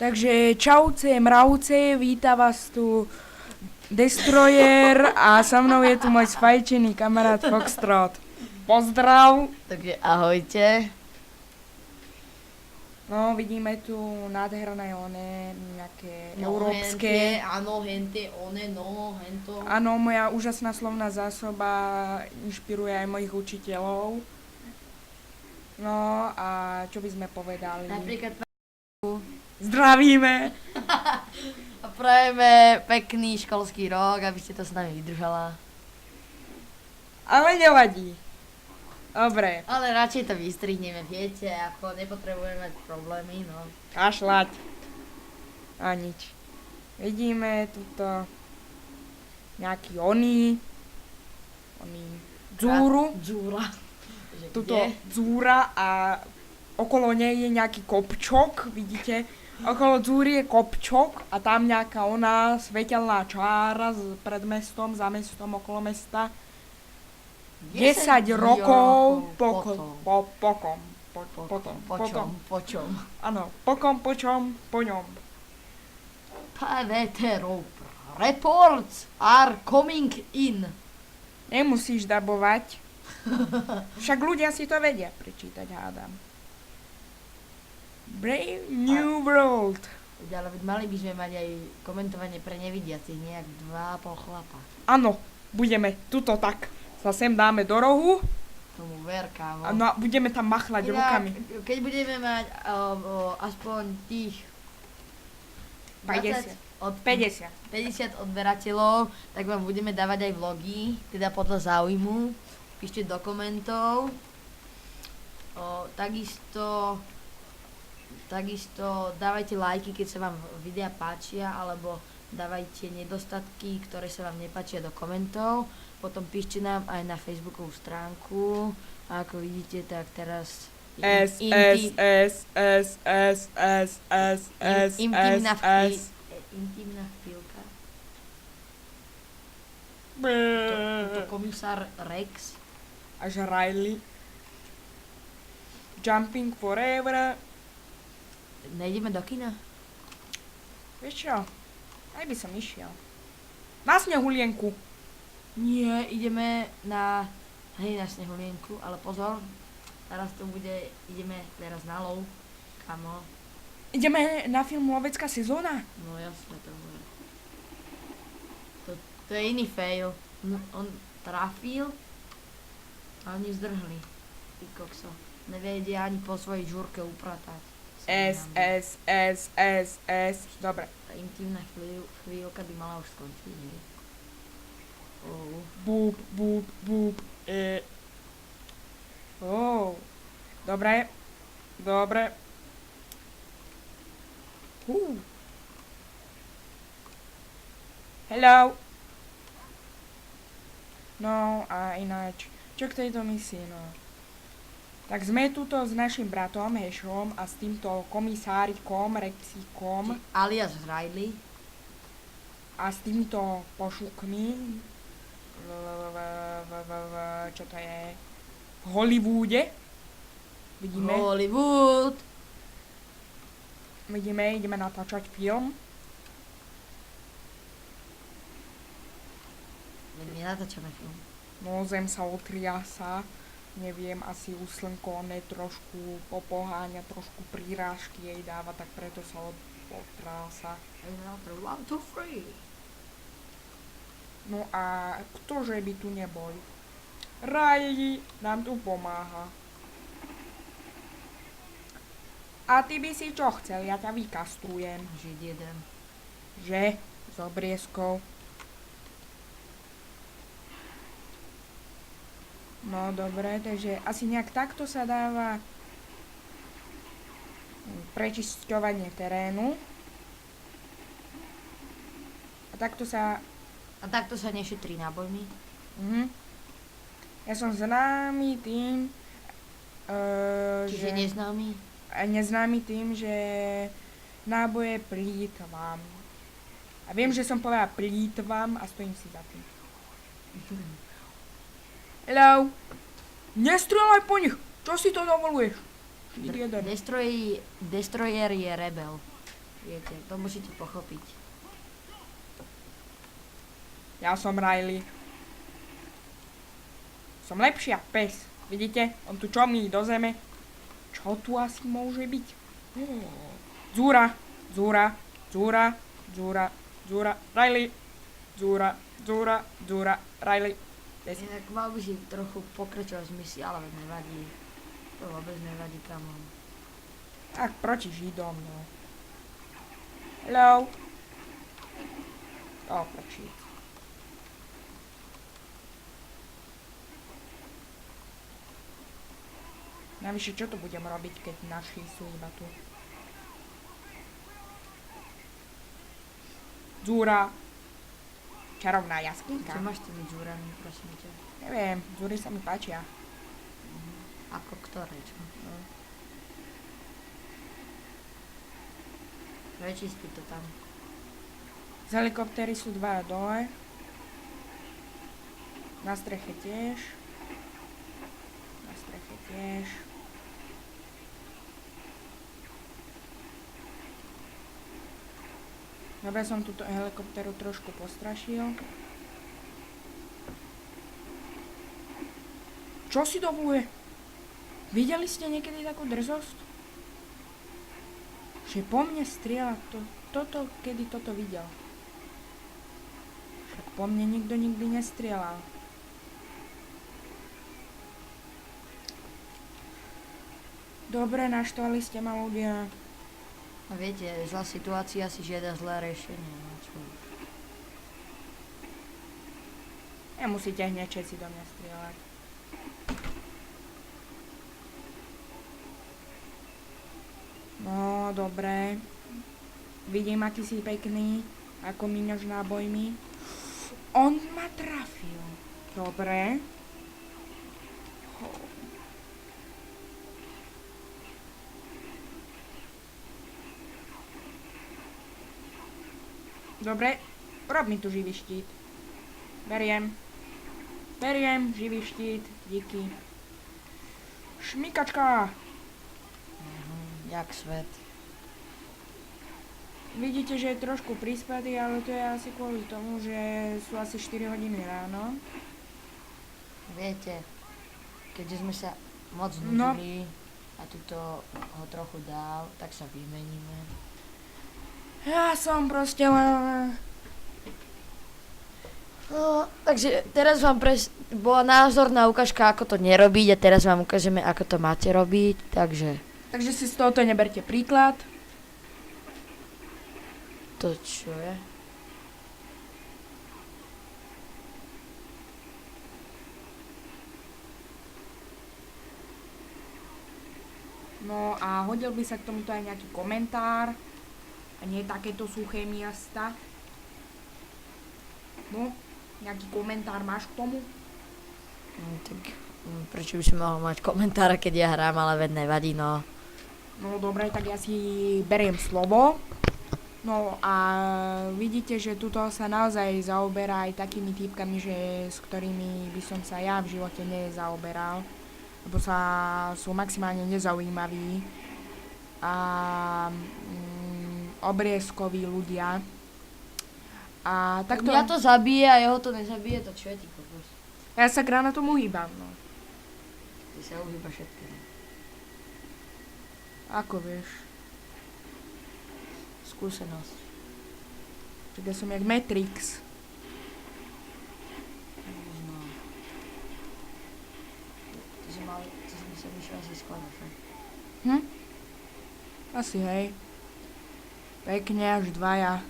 Takže čauce, mravce, víta vás tu Destroyer a so mnou je tu môj sfajčený kamarát Foxtrot. Pozdrav! Takže ahojte. No, vidíme tu nádherné nejaké európske. Áno, hente, one, no, hento. Áno, moja úžasná slovná zásoba inšpiruje aj mojich učiteľov. No a čo by sme povedali? Napríklad Zdravíme! a prajeme pekný školský rok, aby ste to s nami vydržala. Ale nevadí. Dobre, Ale radšej to vystrihneme, viete, ako nepotrebujeme mať problémy, no. kašľať. A nič. Vidíme tuto nejaký dzúru, Dzúra. Že tuto kde? dzúra a okolo nej je nejaký kopčok, vidíte? Okolo dzúry je kopčok a tam nejaká svetelná čára pred mestom, za mestom, okolo mesta. 10 rokov potom. Počom. Áno, počom, po ňom. Paveterov reports are coming in. Nemusíš dabovať. Však ľudia si to vedia prečítať, hádam. Brave New World. Ale mali by sme mať aj komentovanie pre nevidiacich, nejak 2,5 chlapa. Áno, budeme tuto tak. Sa sem dáme do rohu. Tomu ver, kámo. No a budeme tam machlať rukami. Keď budeme mať aspoň tých 50. 50 odberateľov, tak vám budeme dávať aj vlogy, teda podľa záujmu. Píšte do komentov. Takisto dávajte lajky, keď sa vám videa páčia, alebo dávajte nedostatky, ktoré sa vám nepáčia do komentov. Potom píšte nám aj na facebookovú stránku. A ako vidíte, tak teraz intimná chvíľka. To komisár Rex. Až Riley. Jumping Forever. Nejdeme do kina? Vieš čo? Aj by som išiel. Na snehulienku. Nie, ideme na snehulienku, ale pozor, ideme teraz na lov, kamo. Ideme na film Lovecká sezóna? No jasne, to je iný fail. On trafil a oni zdrhli. Ty kokso. Nevedia ani po svojej žúrke upratať. Dobre. Tá intimná chvíľka by mala už skončiť, nie? Búb. Dobre. Hello. No a ináč, čo k tejto misii, no? Tak sme tuto s našim bratom Hešom a s týmto komisárikom, Rexíkom Alias Riley. a s týmito pošukmi čo to je, v Hollywoode. Hollywood. Ideme natáčať film. My nenatáčame film. No, zem sa otriasa, neviem, asi uslnkoné trošku popoháňa, trošku prírážky jej dáva, tak preto sa otrása. 1, 2, 3. No a ktože by tu nebol? Riley nám tu pomáha. A ty by si čo chcel? Ja ťa vykastrujem. Žid jeden. Že? S obriezkou. No dobre, takže asi nejak takto sa dáva prečisťovanie terénu. A takto sa nešetrí nábojmi. Ja som známy tým, Čiže neznámy? Neznámy tým, že náboje plýtvam. A viem, že som povedala plýtvam a stojím si za tým. Hello. Nestrieľaj po nich. Čo si to dovoluješ? Destroyer je rebel. Viete, to musíte pochopiť. Ja som Riley. Som lepšia pes. Vidíte? On tu čomí do zeme. Čo tu asi môže byť? Zúra, Zúra, Zúra, Zúra, Zúra, Riley. Zúra, Zúra, Zúra, Riley. Inak mal by si trochu pokračovať z misie, ale nevadí. To vôbec nevadí, kamo. Tak proti Židom, no. Hello. O, prečí. Navyše, čo tu budem robiť, keď naši sú iba tu? Zúra. Čarovná jaskinka. Čo máš s tými džúrami, prosím ťa? Neviem, zúry sa mi páčia. Ako ktoré, čo? No. Prečisti to tam. Z helikoptéry sú dva dole. Na streche tiež. Na streche tiež. Dobre, som túto helikoptéru trošku postrašil. Čo si dovoluje? Videli ste niekedy takú drzosť? Že po mne strieľa kedy toto videl? Však po mne nikto nikdy nestrieľal. Dobre, naštvali ste ma ľudia. A viete, zlá situácia si žiada zlé riešenie, no čo už. Nemusíte hneď všetci do mňa strieľať. No, dobre. Vidím, aký si pekný, ako míňaš nábojmi. On ma trafil. Dobre. Dobre, rob mi tu živý štít. Beriem. Beriem, živý štít, díky. Šmikačka. Jak svet. Vidíte, že je trošku prispatý, ale to je asi kvôli tomu, že sú asi 4 hodiny ráno. Viete, keďže sme sa moc nudili a tuto ho trochu dal, tak sa vymeníme. Ja som proste len... No, takže teraz vám bola názorná ukážka, ako to nerobiť a teraz vám ukážeme, ako to máte robiť, takže... Takže si z tohoto neberte príklad. To čo je? No a hodil by sa k tomuto aj nejaký komentár. A nie takéto suché miesta. No, nejaký komentár máš k tomu? Tak prečo by som mohol mať komentára, keď ja hrám, ale veď nevadí, no. No dobre, tak ja si beriem slovo. No a vidíte, že tuto sa naozaj zaoberá aj takými týpkami, s ktorými by som sa ja v živote nezaoberal. Lebo sú maximálne nezaujímaví. A obriezkoví ľudia. A takto... Ja to zabije a jeho to nezabije, to čo je ty kokos? Ja sa granátom uhýbam, no. Ty sa uhýbaš všetkým. Ako vieš? Skúsenosť. Čiže ja som jak Matrix. No. Ty si sa myšiel asi skladať, že? Asi hej. Pekne až dvaja.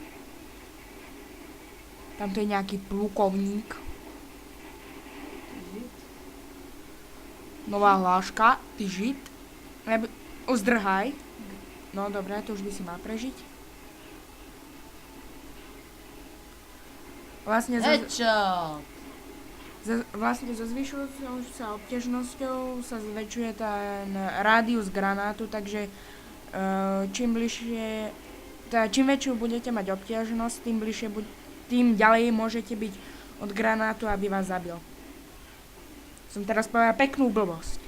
Tamto je nejaký plukovník. Nová hláška. Ty žid. Uzdrhaj. No dobré, to už by si mal prežiť. Vlastne vlastne so zvyšujúcou sa obťažnosťou sa zväčšuje ten rádius granátu, takže čím väčšiu budete mať obťažnosť, tým ďalej môžete byť od granátu, aby vás zabil. Som teraz povedal peknú blbosť.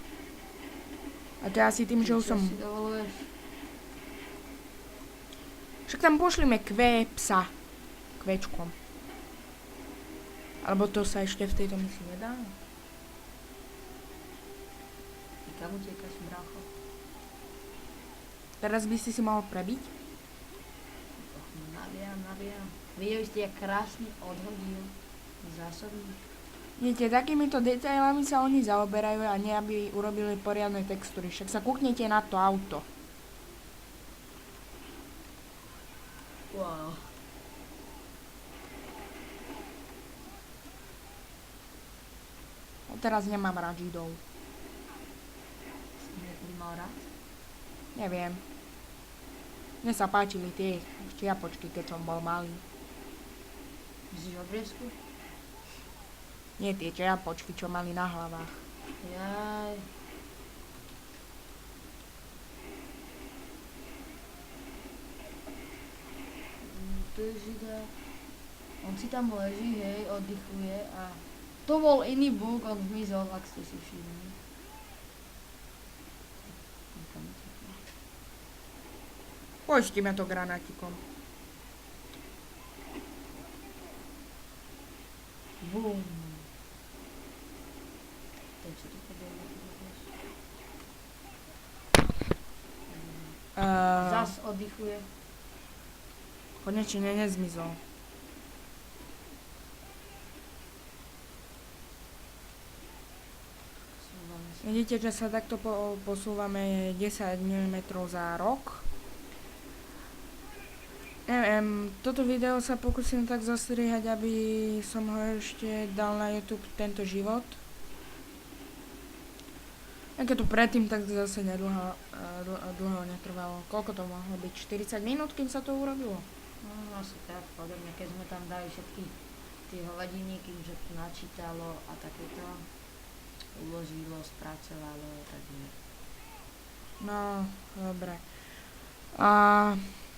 A to je asi tým, že už som... Čo si dovoluješ? Však tam pošlime kvé psa. Kvečkom. Alebo to sa ešte v tejto misii nedá? Ty kam utekáš, brácho? Teraz by si mohol prebiť? Nabijam. Videli ste, jak krásne odhodil zásobník. Viete, takýmito detailami sa oni zaoberajú a nie aby urobili poriadne textúry. Však sa kúknite na to auto. Wow. No teraz nemám rád Židov. Si niekedy mal rád? Neviem. Mne sa páčili tie čiapočky, keď som bol malý. Myslíš obriezku? Nie tie čiapočky, čo mali na hlavách. Jaj. To je žida. On si tam leží, hej, oddychuje a to bol iný buk, on zmizol, ak ste si všimli. Poistíme to granátikom. Bum. To čo tu podľa Zas oddychuje. Konečne nezmizol. Vidíte, že sa takto posúvame 10 mm za rok. Neviem, toto video sa pokúsim tak zostrihať, aby som ho ešte dal na YouTube tento život. A keď to predtým, tak zase dlho netrvalo. Koľko to mohlo byť? 40 minút, kým sa to urobilo? No, asi tak, podobne, keď sme tam dali všetky tie hovadiny, kým sa to načítalo a takéto uložilo, spracovalo, takže... No, dobre.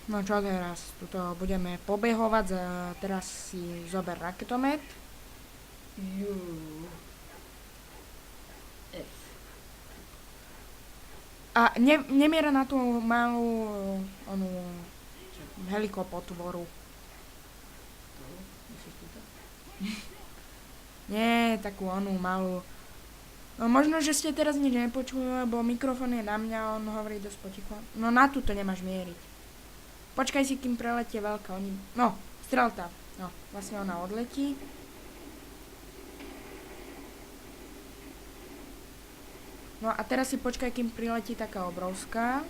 No čo teraz? Tuto budeme pobehovať, teraz si zober raketomet. F. A nemiera na tú malú onú helikopotvoru. Myslíš túto? Nie, takú onú malú. No možno, že ste teraz nič nepočuli, lebo mikrofón je na mňa a on hovorí dosť poticho. No na túto nemáš mieriť. Počkaj si, kým preletie veľká. No, strel tam. No, vlastne ona odletí. No a teraz si počkaj, kým priletí taká obrovská.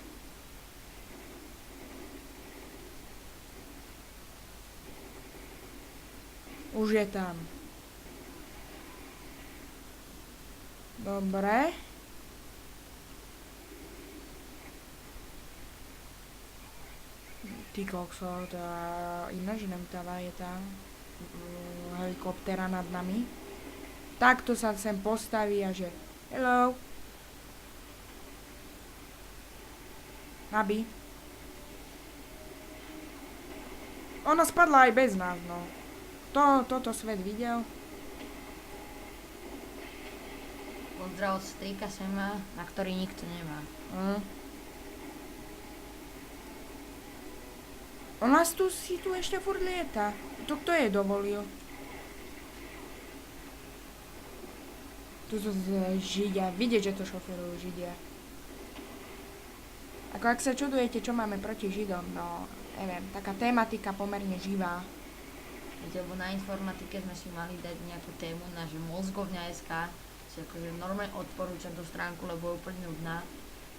Už je tam. Dobre. Ty kokso, tá ináč nemtáva je tá helikoptéra nad nami. Takto sa sem postaví a že hello. Aby. Ona spadla aj bez nás, no. Toto svet videl. Pozdrav od strýka Sema, na ktorý nikto nemá. On nás tu ešte furt lieta. To kto je dovolil? Tu sú Židia. Vidieť, že to šoferujú Židia. Ako ak sa čudujete, čo máme proti Židom, no neviem, taká tematika pomerne živá. Viete, lebo na informatike sme si mali dať nejakú tému na že mozgovňa.sk, si akože normálne odporúčam tú stránku, lebo je úplne nudná,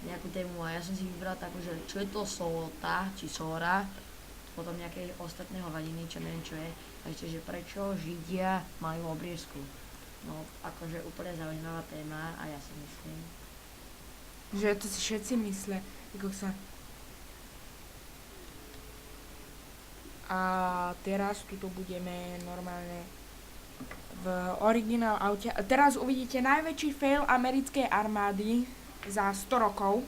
nejakú tému a ja som si vybral takú, že čo je to solota, či sora, potom nejaké ostatné hovadiny, čo neviem čo je, a ešte, že prečo Židia majú obriezku. No, akože úplne zaujímavá téma a ja si myslím. Že to si všetci myslia, ako sa... A teraz tuto budeme normálne v originál aute. A teraz uvidíte najväčší fail americkej armády za 100 rokov.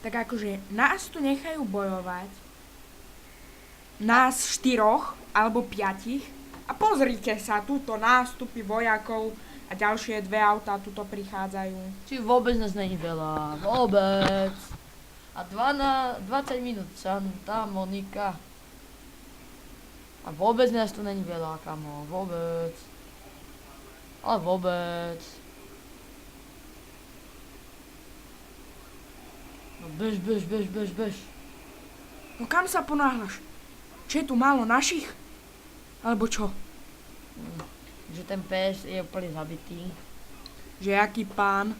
Tak akože nás tu nechajú bojovať. Nás 4 alebo 5. A pozrite sa, túto nástupy vojakov a ďalšie 2 autá tuto prichádzajú. Či vôbec nás není veľa, vôbec. A 20 minút Santa Monika. A vôbec nás tu není veľa, kamo, vôbec. Ale vôbec. No bež. No kam sa ponáhľaš? Čo je tu málo našich? Alebo čo? Že ten pes je úplne zabitý. Že aký pán?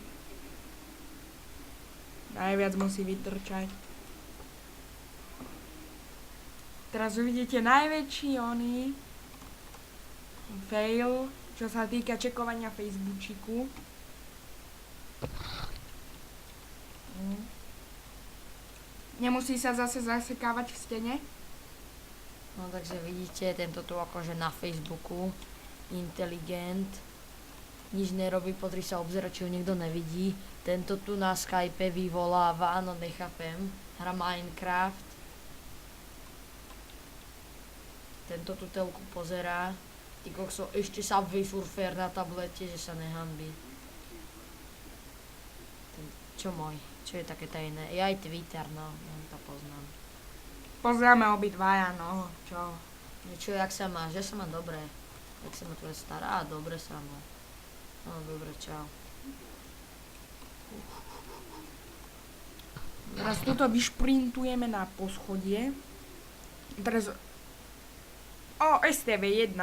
Najviac musí vytrčať. Teraz uvidíte najväčší fail, čo sa týka čekovania Facebooku. Nemusí sa zase zasekávať v stene. No takže vidíte, tento tu akože na Facebooku, inteligent, nič nerobí, potrí sa obzerať, či ho nikto nevidí. Tento tu na Skype vyvoláva, no nechápem, hra Minecraft. Tento tu telku pozerá, ty kokso, ešte Subway Surfer na tablete, že sa nehanbí. Čo môj? Čo je také tajné? Ja aj Twitter, no, ja to poznám. Pozrieme obidvaja, no, čo? Čo, jak sa máš? Ja sa mám dobre. Jak sa má tvoja stará? Dobre sa má. No, dobre, čau. Teraz tuto vyšprintujeme na poschodie. Teraz... STV 1.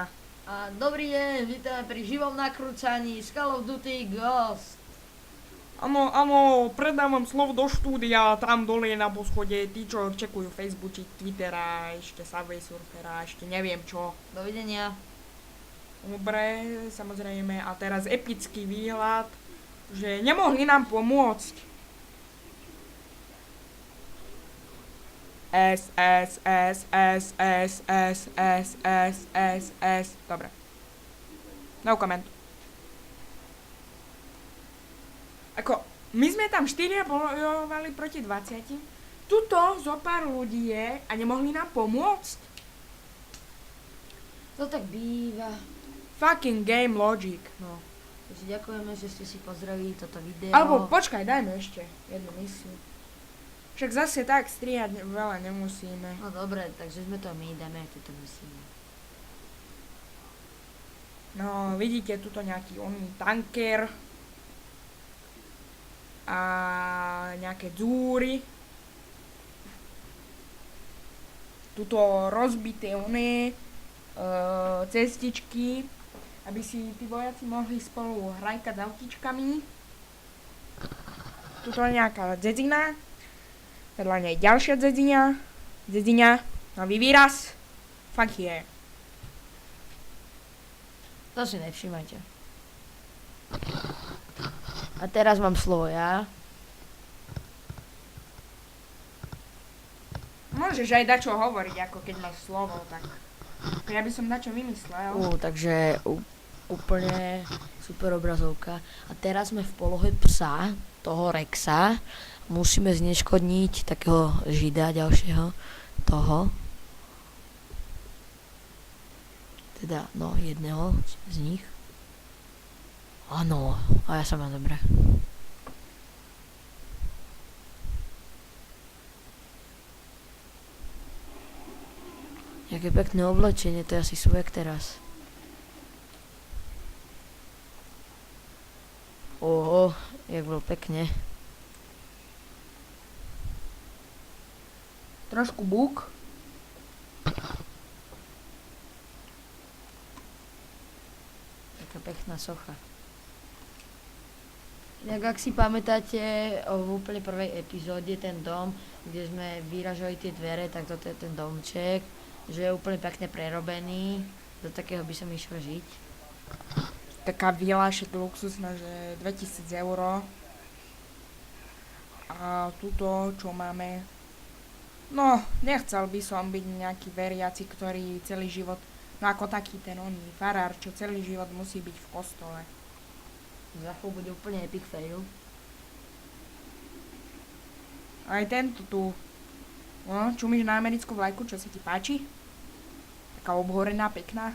A dobrý deň, vítame pri živom nakrúcaní z Call of Duty Ghost. Áno, predávam slovo do štúdia, tam dole na poschodie, tí, čo čekujú Facebook, Twittera, ešte Subway Surfera, ešte neviem čo. Dovidenia. Dobre, samozrejme, a teraz epický výhľad, že nemohli nám pomôcť. Dobre. No comment. Ako, my sme tam 4 bojovali proti 20. Tuto zo pár ľudí je a nemohli nám pomôcť. To tak býva. Fucking game logic, no. Takže ďakujeme, že ste si pozreli toto video. Alebo počkaj, dajme ešte jednu misiu. Však zase tak strihať veľa nemusíme. No dobre, takže sme to my, dáme aj túto misiu. No, vidíte tuto nejaký tanker. A nejaké dzúry. Tuto rozbité cestičky, aby si tí vojaci mohli spolu hrajkať s autičkami. Tuto je nejaká dzedzina. Vedľa nej ďalšia dzedzina. Nový výraz. Fuck yeah. To si nevšimajte. A teraz mám slovo ja. Môžeš aj dačo hovoriť, ako keď máš slovo, tak ja by som dačo vymyslel. Takže úplne super obrazovka. A teraz sme v polohe psa, toho Rexa. Musíme zneškodniť takého žida ďalšieho, toho. Teda, no, jedného z nich. Áno, a ja sa mám dobre. Jaké pekné oblečenie, to je asi svojek teraz. Oho, jak bol pekne. Trošku búk. Taká pekná socha. Inak ak si pamätáte v úplne prvej epizóde ten dom, kde sme vyražali tie dvere, tak toto je ten domček, že je úplne pekne prerobený. Do takého by som išiel žiť. Taká vila, však luxusná, že 2000 €. A tuto, čo máme? No, nechcel by som byť nejaký veriaci, ktorý celý život, no ako taký ten farár, čo celý život musí byť v kostole. Za chvíľu bude úplne epic fail. Aj tento tu. No, čumíš na americkú vlajku, čo sa ti páči? Taká obhorená, pekná.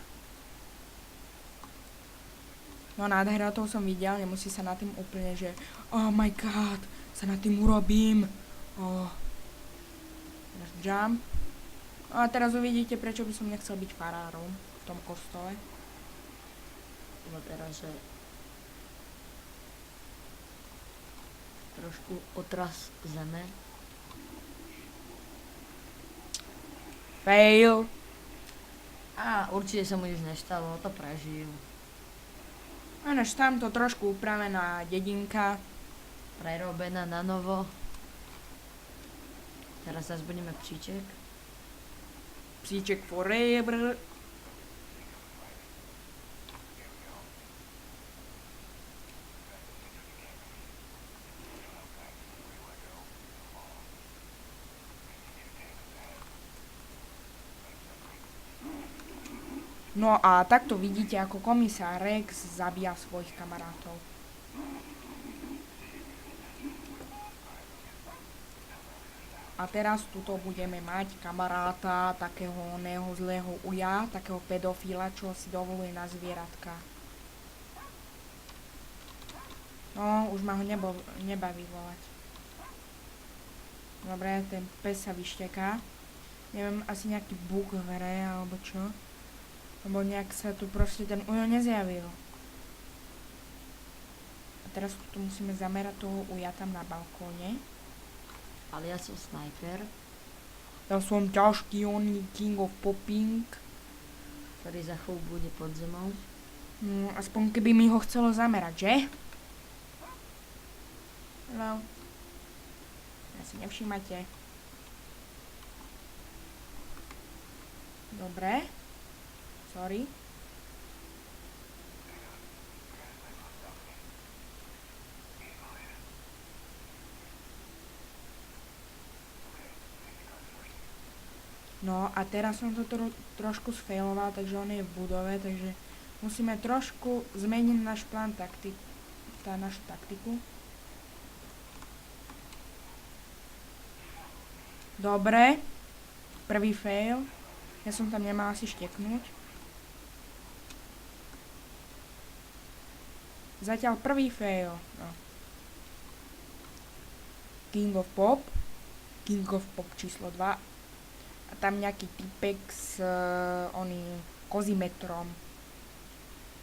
No nádherná, toho som videl, nemusí sa nad tým úplne, že oh my god, sa nad tým urobím. Jump. No a teraz uvidíte, prečo by som nechcel byť farárom v tom kostole. Lebo teraz, že trošku otras zeme. Fail. A určite sa mu nič nestalo, to prežil. Ánož tam to trošku upravená dedinka. Prerobená na novo. Teraz zase budeme psíček. Psíček forever. No a takto vidíte, ako komisár Rex zabíja svojich kamarátov. A teraz tuto budeme mať kamaráta, takého oného zlého uja, takého pedofíla, čo si dovoluje na zvieratka. No, už ma ho nebaví volať. Dobre, ten pes sa vyšteká. Neviem, asi nejaký bug v hre, alebo čo. Lebo nejak sa tu proste ten ujo nezjavil. A teraz tu musíme zamerať toho uja tam na balkóne. Ale ja som sniper, Ja som ťažký oný King of Popping. ktorý za chvíľu bude pod zemou. No, aspoň keby mi ho chcelo zamerať, že? No. Ja si nevšímate. Dobre. Sorry. No a teraz som to trošku sfailoval, takže on je v budove, takže musíme trošku zmeniť náš plán našu taktiku. Dobre. Prvý fail. Ja som tam nemal asi šteknúť. Zatiaľ prvý fail. No. King of Pop. King of Pop číslo 2. A tam nejaký typek s oným kozimetrom.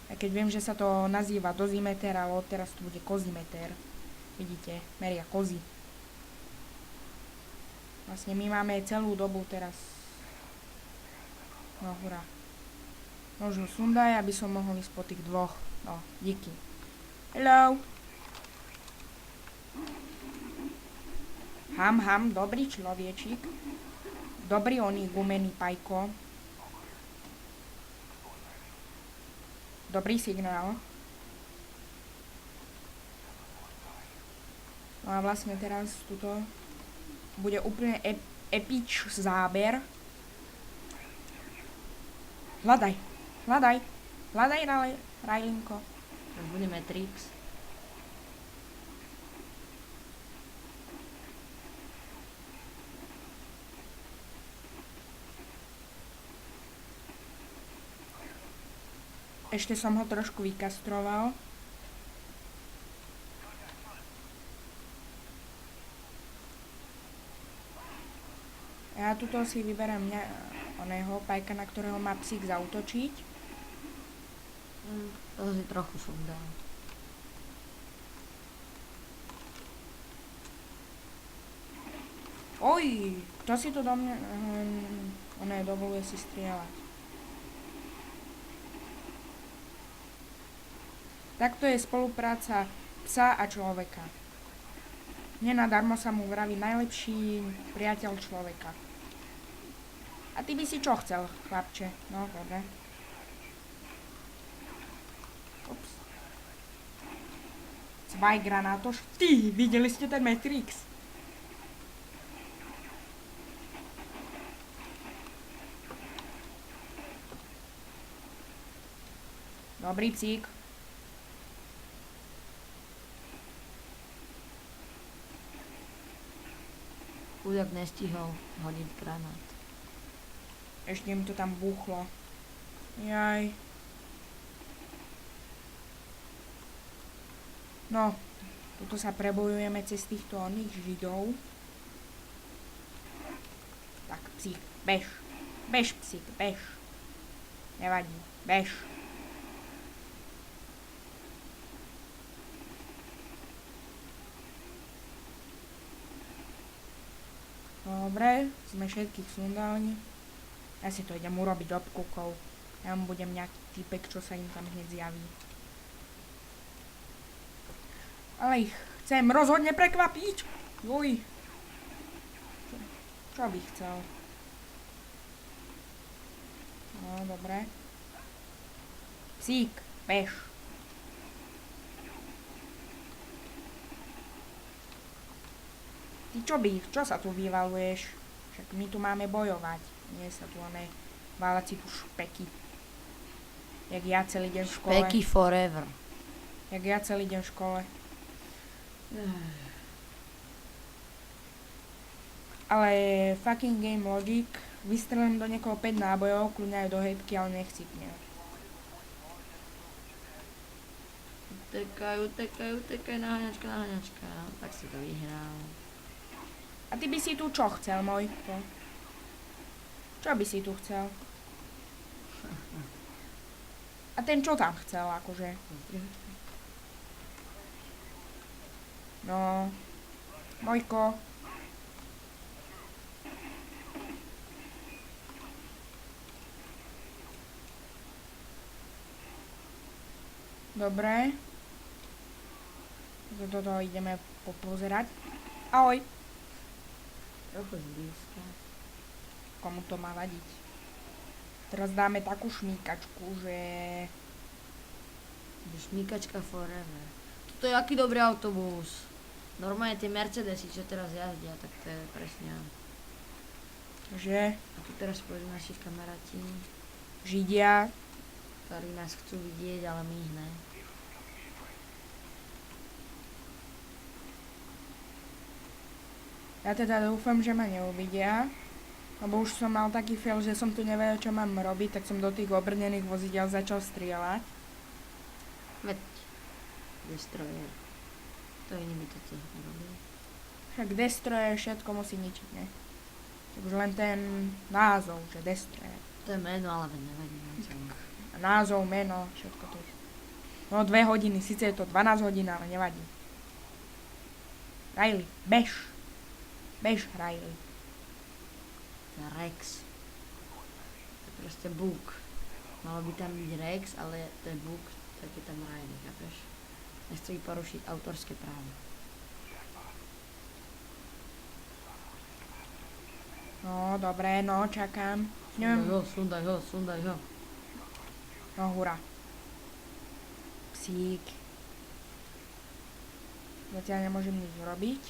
A keď viem, že sa to nazýva dozimeter, ale odteraz to bude kozimeter. Vidíte, meria kozy. Vlastne my máme celú dobu teraz. No hurá. Možno sundaj, aby som mohol ísť po tých dvoch. No, díky. Hello. Ham, dobrý človečík. Dobrý oný gumený pajko. Dobrý signál. No a vlastne teraz tuto bude úplne epič záber. Hľadaj, Rajlinko. Teraz bude Matrix. Ešte som ho trošku vykastroval. Ja tuto si vyberám oného pajka, na ktorého má psík zautočiť. To si trochu sundal. Oj, kto si to do mňa... Oné dovoluje si strieľať. Takto je spolupráca psa a človeka. Nenadarmo sa mu vraví najlepší priateľ človeka. A ty by si čo chcel, chlapče? No, dobre. Ups. Zwei granátoš. Ty, videli ste ten Matrix? Dobrý psík. Chudák nestihol hodiť granát. Ešte mi to tam buchlo. Jaj. No, tuto sa prebojujeme cez týchto oných židov. psík, bež. Bež, psík, bež. Nevadí, bež. Dobre, sme všetkých sundali. Ja si to idem urobiť obkúkov. Ja budem nejaký typek, čo sa im tam hneď zjaví. Ale ich chcem rozhodne prekvapiť. Juj. Čo by chcel? No, dobre. Psík, bež. Ty čo sa tu vyvaluješ? Však my tu máme bojovať. Nie sa tu máme váľať si tu špeky. Jak ja celý deň v škole. Peky forever. Jak ja celý deň v škole. Ale fucking game logic. Vystrelím do niekoho 5 nábojov, kľudne aj do hejtky, ale nechcipne. Utekaj, naháňačka. Tak si to vyhral. A ty by si tu čo chcel, môj? Čo by si tu chcel? A ten čo tam chcel, akože? No. Mojko. Dobre. Toto ideme popozerať. Ahoj. Trochu zblízka. Komu to má vadiť? Teraz dáme takú šmíkačku, že... Šmíkačka forever. Toto je aký dobrý autobus. Normálne tie Mercedesy, čo teraz jazdia, tak to je presne. Že? A tu teraz pôjdu naši kamaráti, Židia. ktorí nás chcú vidieť, ale my ich ne. Ja teda dúfam, že ma neuvidia. Lebo už som mal taký fail, že som tu nevedel, čo mám robiť, tak som do tých obrnených vozidel začal strieľať. Veď, destroyer. To iný by to tiež nerobil. Však destroyer všetko musí ničiť, ne? Už len ten názov, že destroyer. To je meno, ale veď nevadí. A názov, meno, všetko to. No 2 hodiny, síce je to 12 hodín, ale nevadí. Riley, bež. Bež, Riley. Rex. To je proste buk. Malo by tam byť Rex, ale to je buk, tak je tam Riley, chápeš? Nechci porušiť autorské právo. No, dobre, no, čakám. Neviem. Sundaj ho. No, hurá. Psík. Zatiaľ nemôžem nič robiť.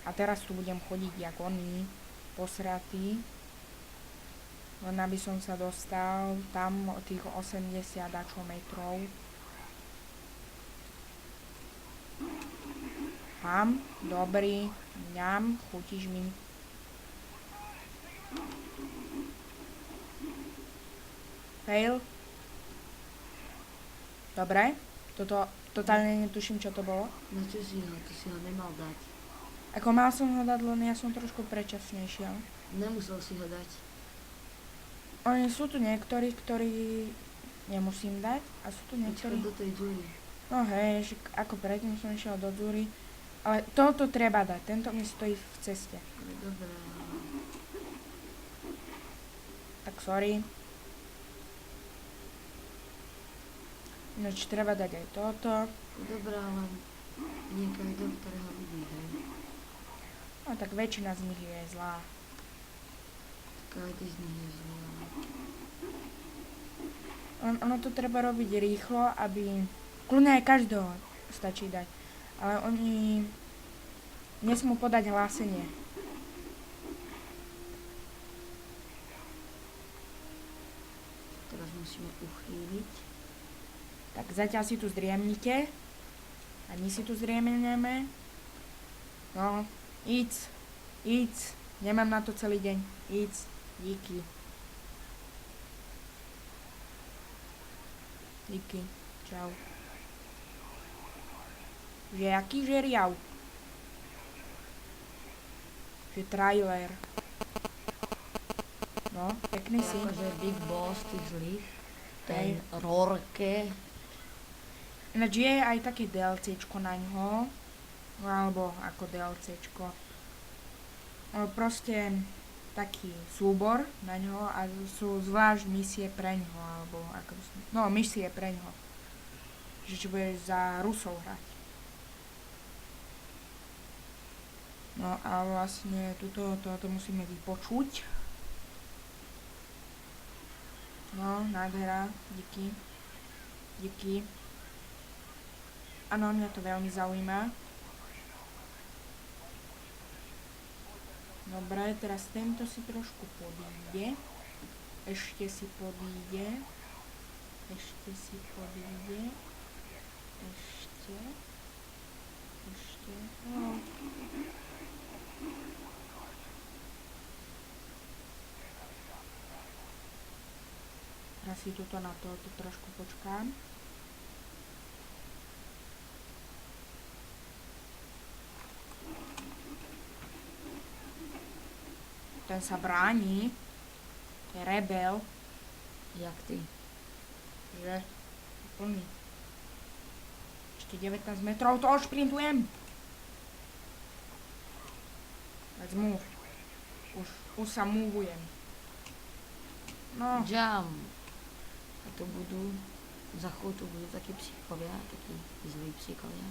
A teraz tu budem chodiť jak oni, posratý. Len aby som sa dostal tam o tých 80 dačo metrov. Dobrý, mňam, chutíš mi. Fail. Dobre, toto totálne netuším, čo to bolo. No čo si ho, to si ho nemal dať. Ako mal som ho dať, len ja som trošku predčasne išiel. Nemusel si ho dať. Oni sú tu niektorí, ktorí nemusím dať a sú tu niektorí... Počkaj do tej džúry. No hej, ako predtým som išiel do džúry. Ale toto treba dať, tento mi stojí v ceste. Dobre. Tak sorry. Ináč treba dať aj toto. Dobre, ale nie každého, ktorého vidíš, hej. No tak väčšina z nich je zlá. Každý z nich je zlý. Ono to treba robiť rýchlo, aby... Kľudne aj každého stačí dať. Ale oni nesmú podať hlásenie. Teraz musíme uchýliť. Tak zatiaľ si tu zdriemnite. A my si tu zdriemneme. No, íc. Nemám na to celý deň. Íc. Díky. Čau. Že aký žeriav? Že trailer. No, pekný si. Akože Big Boss tých zlých. Hej. Ten Rorke. Ináč je aj také DLCčko na ňo. Alebo ako DLCčko. Proste taký súbor na ňo a sú zvlášť misie pre ňo. Alebo ako by som... No, misie pre ňo. Že či budeš za Rusov hrať. No a vlastne toto musíme vypočuť. No, nádhera, díky. Díky. Áno, mňa to veľmi zaujíma. Dobre, teraz tento si trošku podíde. Ešte si podíde. Ešte si podíde. Ešte. No. Teraz si tuto na to trošku počkám. Ten sa bráni. Je rebel. Jak ty. Že? Plný. Ešte 19 metrov, to šprintujem. Let's move. Už sa movujem. No. Jump. A to budú, za chvíľu budú takí psíkovia, takí zlí psíkovia.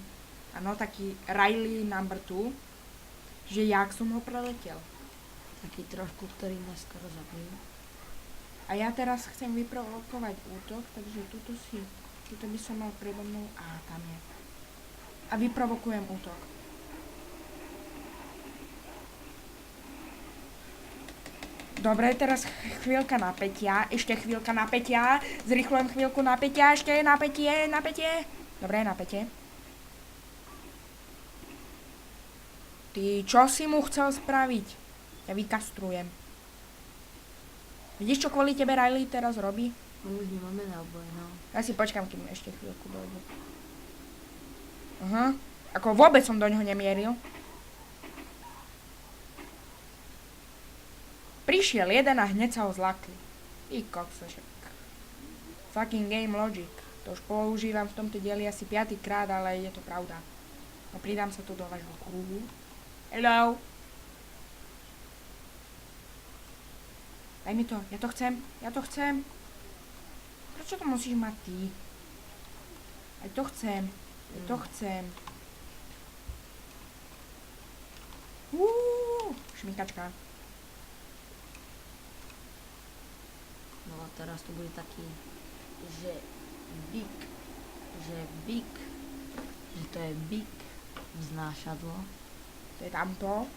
Áno, taký Riley number 2. Že jak som ho preletel. Taký trošku, ktorý nás skoro zabijú. A ja teraz chcem vyprovokovať útok, takže tuto by som mal predo mnou. Á, tam je. A vyprovokujem útok. Dobre, teraz chvíľka napätia, ešte chvíľka napätia, zrýchlujem chvíľku napätia, ešte napätie. Dobre, napätie. Ty, čo si mu chcel spraviť? Ja vykastrujem. Vidíš, čo kvôli tebe Riley teraz robí? My už nemáme náboj, no. Ja si počkám, kým ešte chvíľku dojde. Aha, ako vôbec som do ňoho nemieril. Prišiel jeden a hneď sa ho zlakli. I koksošek. Fucking game logic. To už používam v tomto dieli asi 5. krát, ale je to pravda. No pridám sa tu do vášho kruhu. Hello. Daj mi to, ja to chcem. Prečo to musíš mať ty? Aj to chcem. Šmikačka. No a teraz to bude taký, že to je big vznášadlo. To je tamto.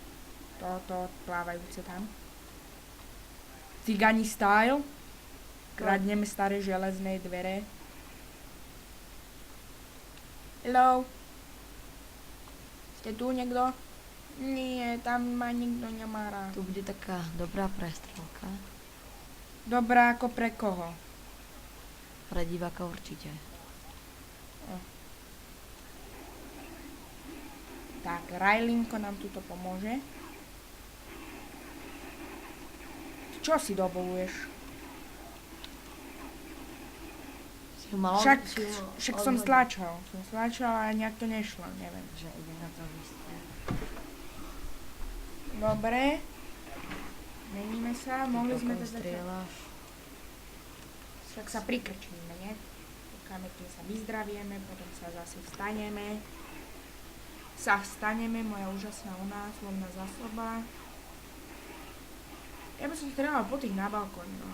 To plávajúce tam. Cigani style. Kradneme staré železné dvere. Hello. Ste tu niekto? Nie, tam ma nikto nemá rád. Tu bude taká dobrá prestrelka. Dobrá ako pre koho? Pre diváka určite. Tak, Rajlinko nám tuto pomôže. Čo si dovoluješ? Však som stlačal. A nejak to nešlo, neviem. Že ide na to vystrieľ. Dobre. Meníme sa, mohli sme to začať. Však sa prikrčíme, nie? Počkáme, kým sa vyzdravieme, potom sa zase vstaneme. Moja úžasná slovná zásoba. Ja by som strelala po tých na balkóne, no.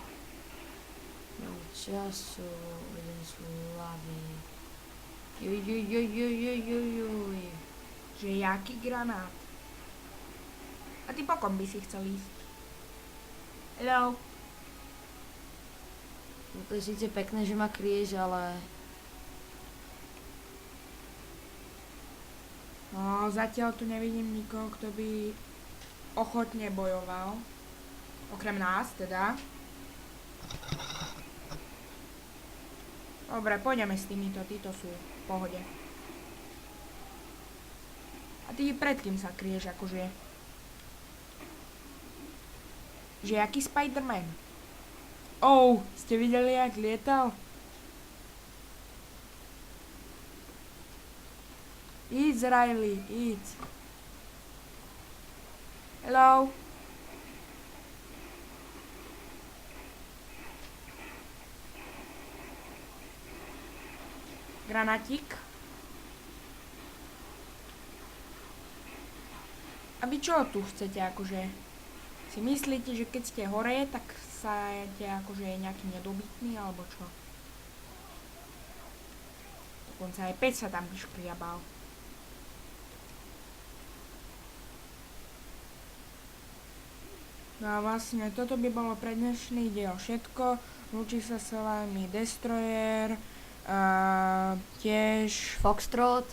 Času, jeden slavy. Juj. Že jaký granát? A ty po kom by si chcel ísť? Hello? No to je síce pekné, že ma kryješ, ale... No, zatiaľ tu nevidím nikoho, kto by ochotne bojoval. Okrem nás, teda. Dobre, pôjdeme s týmito, títo sú v pohode. A ty pred kým sa kryješ, akože? Že jaký Spider-Man? Oh, ste videli, jak lietal? Íď, Riley, íď. Hello? Granatík. A vy čo tu chcete, akože? Si myslíte, že keď ste hore, tak sa jete akože je nejaký nedobytný, alebo čo? Dokonca aj pes sa tam vyškriabal. No a vlastne toto by bolo pre dnešný diel všetko. Lúči sa s vami Destroyer, tiež Foxtrot,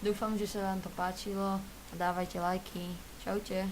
dúfam, že sa vám to páčilo a dávajte lajky. Čaute.